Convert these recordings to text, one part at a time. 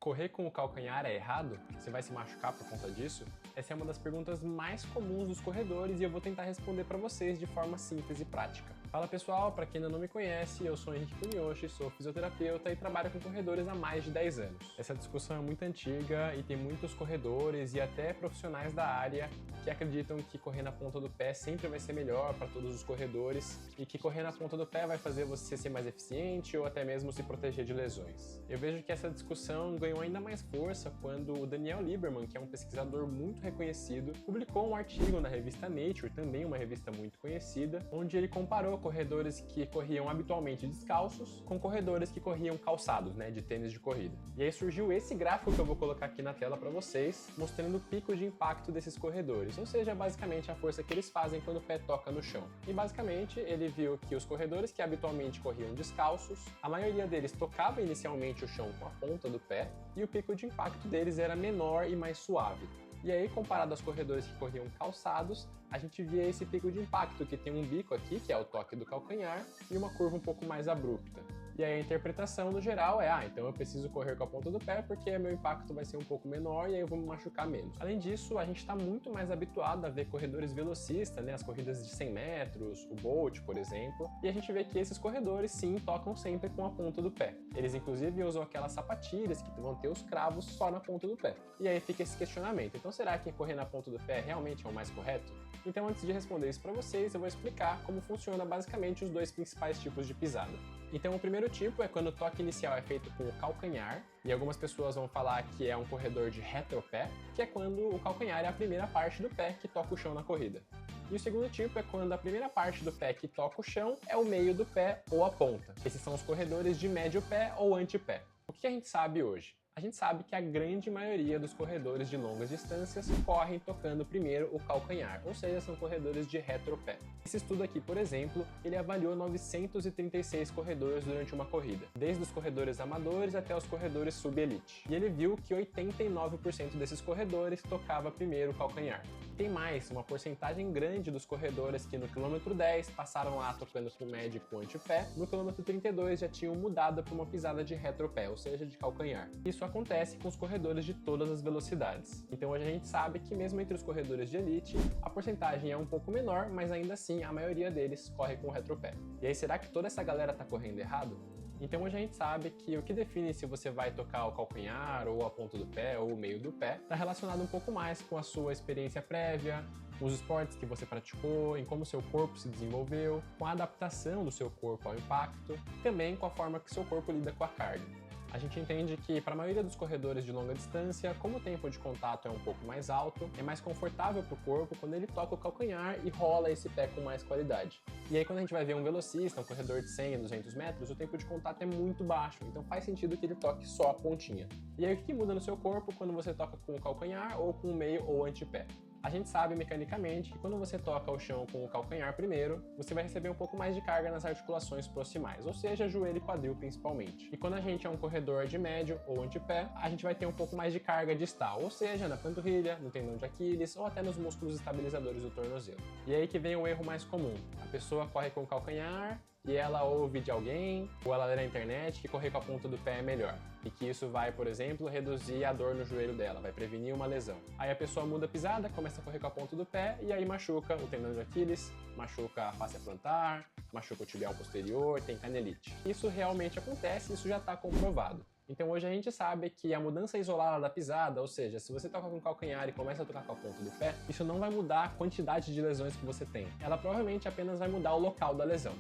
Correr com o calcanhar é errado? Você vai se machucar por conta disso? Essa é uma das perguntas mais comuns dos corredores e eu vou tentar responder para vocês de forma simples e prática. Fala pessoal, para quem ainda não me conhece, eu sou Henrique Kuniyoshi, sou fisioterapeuta e trabalho com corredores há mais de 10 anos. Essa discussão é muito antiga e tem muitos corredores e até profissionais da área que acreditam que correr na ponta do pé sempre vai ser melhor para todos os corredores e que correr na ponta do pé vai fazer você ser mais eficiente ou até mesmo se proteger de lesões. Eu vejo que essa discussão ganhou ainda mais força quando o Daniel Lieberman, que é um pesquisador muito reconhecido, publicou um artigo na revista Nature, também uma revista muito conhecida, onde ele comparou corredores que corriam habitualmente descalços com corredores que corriam calçados, de tênis de corrida. E aí surgiu esse gráfico que eu vou colocar aqui na tela para vocês, mostrando o pico de impacto desses corredores, ou seja, basicamente a força que eles fazem quando o pé toca no chão. E basicamente ele viu que os corredores que habitualmente corriam descalços, a maioria deles tocava inicialmente o chão com a ponta do pé e o pico de impacto deles era menor e mais suave. E aí, comparado aos corredores que corriam calçados, a gente via esse pico de impacto que tem um bico aqui, que é o toque do calcanhar, e uma curva um pouco mais abrupta. E aí a interpretação no geral é, então eu preciso correr com a ponta do pé porque meu impacto vai ser um pouco menor e aí eu vou me machucar menos. Além disso, a gente está muito mais habituado a ver corredores velocistas, as corridas de 100 metros, o Bolt, por exemplo, e a gente vê que esses corredores sim tocam sempre com a ponta do pé. Eles inclusive usam aquelas sapatilhas que vão ter os cravos só na ponta do pé. E aí fica esse questionamento, então será que correr na ponta do pé realmente é o mais correto? Então antes de responder isso para vocês, eu vou explicar como funciona basicamente os dois principais tipos de pisada. Então o primeiro tipo é quando o toque inicial é feito com o calcanhar, e algumas pessoas vão falar que é um corredor de retropé, que é quando o calcanhar é a primeira parte do pé que toca o chão na corrida. E o segundo tipo é quando a primeira parte do pé que toca o chão é o meio do pé ou a ponta. Esses são os corredores de médio pé ou antepé. O que a gente sabe hoje? A gente sabe que a grande maioria dos corredores de longas distâncias correm tocando primeiro o calcanhar, ou seja, são corredores de retropé. Esse estudo aqui, por exemplo, ele avaliou 936 corredores durante uma corrida, desde os corredores amadores até os corredores sub-elite. E ele viu que 89% desses corredores tocava primeiro o calcanhar. Tem mais, uma porcentagem grande dos corredores que no quilômetro 10 passaram lá tocando com médio e com antepé, no quilômetro 32 já tinham mudado para uma pisada de retropé, ou seja, de calcanhar. Isso acontece com os corredores de todas as velocidades. Então hoje a gente sabe que mesmo entre os corredores de elite, a porcentagem é um pouco menor, mas ainda assim a maioria deles corre com o retropé. E aí será que toda essa galera tá correndo errado? Então hoje a gente sabe que o que define se você vai tocar o calcanhar, ou a ponta do pé, ou o meio do pé, está relacionado um pouco mais com a sua experiência prévia, os esportes que você praticou, em como seu corpo se desenvolveu, com a adaptação do seu corpo ao impacto, e também com a forma que seu corpo lida com a carga. A gente entende que, para a maioria dos corredores de longa distância, como o tempo de contato é um pouco mais alto, é mais confortável para o corpo quando ele toca o calcanhar e rola esse pé com mais qualidade. E aí quando a gente vai ver um velocista, um corredor de 100 a 200 metros, o tempo de contato é muito baixo, então faz sentido que ele toque só a pontinha. E aí o que muda no seu corpo quando você toca com o calcanhar ou com o meio ou antepé? A gente sabe mecanicamente que quando você toca o chão com o calcanhar primeiro, você vai receber um pouco mais de carga nas articulações proximais, ou seja, joelho e quadril principalmente. E quando a gente é um corredor de médio ou antepé, a gente vai ter um pouco mais de carga distal, ou seja, na panturrilha, no tendão de Aquiles ou até nos músculos estabilizadores do tornozelo. E aí que vem o erro mais comum. A pessoa corre com o calcanhar e ela ouve de alguém, ou ela lê na internet que correr com a ponta do pé é melhor. E que isso vai, por exemplo, reduzir a dor no joelho dela, vai prevenir uma lesão. Aí a pessoa muda a pisada, começa a correr com a ponta do pé e aí machuca o tendão de Aquiles, machuca a fáscia plantar, machuca o tibial posterior, tem canelite. Isso realmente acontece, isso já está comprovado. Então hoje a gente sabe que a mudança isolada da pisada, ou seja, se você toca com o calcanhar e começa a tocar com a ponta do pé, isso não vai mudar a quantidade de lesões que você tem. Ela provavelmente apenas vai mudar o local da lesão.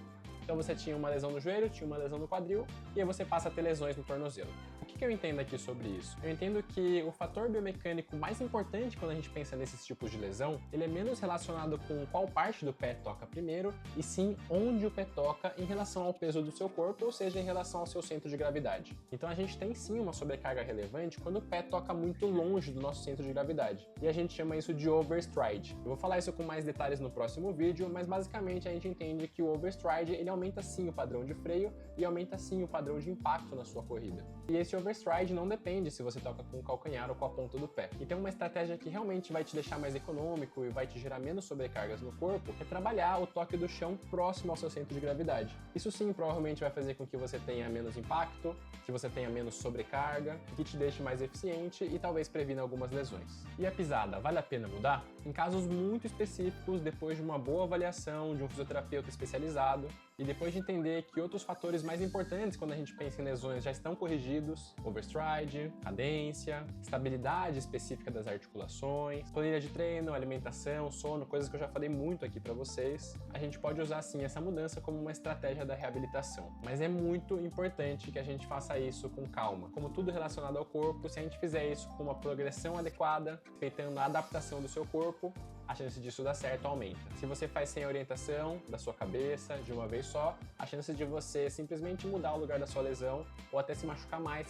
Então você tinha uma lesão no joelho, tinha uma lesão no quadril, e aí você passa a ter lesões no tornozelo. O que eu entendo aqui sobre isso? Eu entendo que o fator biomecânico mais importante quando a gente pensa nesses tipos de lesão, ele é menos relacionado com qual parte do pé toca primeiro, e sim onde o pé toca em relação ao peso do seu corpo, ou seja, em relação ao seu centro de gravidade. Então a gente tem sim uma sobrecarga relevante quando o pé toca muito longe do nosso centro de gravidade, e a gente chama isso de overstride. Eu vou falar isso com mais detalhes no próximo vídeo, mas basicamente a gente entende que o overstride ele aumenta sim o padrão de freio e aumenta sim o padrão de impacto na sua corrida. E esse overstride não depende se você toca com o calcanhar ou com a ponta do pé. Então uma estratégia que realmente vai te deixar mais econômico e vai te gerar menos sobrecargas no corpo é trabalhar o toque do chão próximo ao seu centro de gravidade. Isso sim provavelmente vai fazer com que você tenha menos impacto, que você tenha menos sobrecarga, que te deixe mais eficiente e talvez previna algumas lesões. E a pisada, vale a pena mudar? Em casos muito específicos, depois de uma boa avaliação de um fisioterapeuta especializado e depois de entender que outros fatores mais importantes quando a gente pensa em lesões já estão corrigidos, overstride, cadência, estabilidade específica das articulações, planilha de treino, alimentação, sono, coisas que eu já falei muito aqui para vocês, a gente pode usar sim essa mudança como uma estratégia da reabilitação. Mas é muito importante que a gente faça isso com calma. Como tudo relacionado ao corpo, se a gente fizer isso com uma progressão adequada, respeitando a adaptação do seu corpo, a chance disso dar certo aumenta. Se você faz sem orientação da sua cabeça, de uma vez só, a chance de você simplesmente mudar o lugar da sua lesão ou até se machucar mais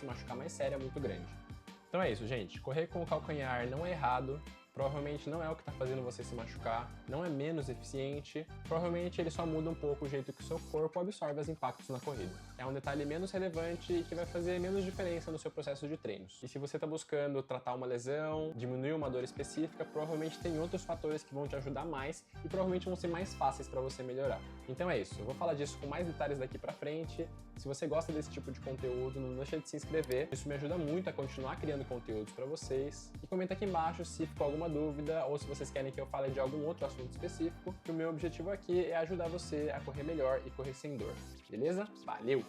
sério é muito grande. Então é isso, gente. Correr com o calcanhar não é errado, provavelmente não é o que está fazendo você se machucar, não é menos eficiente, provavelmente ele só muda um pouco o jeito que o seu corpo absorve os impactos na corrida. É um detalhe menos relevante e que vai fazer menos diferença no seu processo de treinos. E se você está buscando tratar uma lesão, diminuir uma dor específica, provavelmente tem outros fatores que vão te ajudar mais e provavelmente vão ser mais fáceis para você melhorar. Então é isso, eu vou falar disso com mais detalhes daqui para frente. Se você gosta desse tipo de conteúdo, não deixa de se inscrever, isso me ajuda muito a continuar criando conteúdos para vocês. E comenta aqui embaixo se ficou alguma dúvida ou se vocês querem que eu fale de algum outro assunto específico, que o meu objetivo aqui é ajudar você a correr melhor e correr sem dor, beleza? Valeu!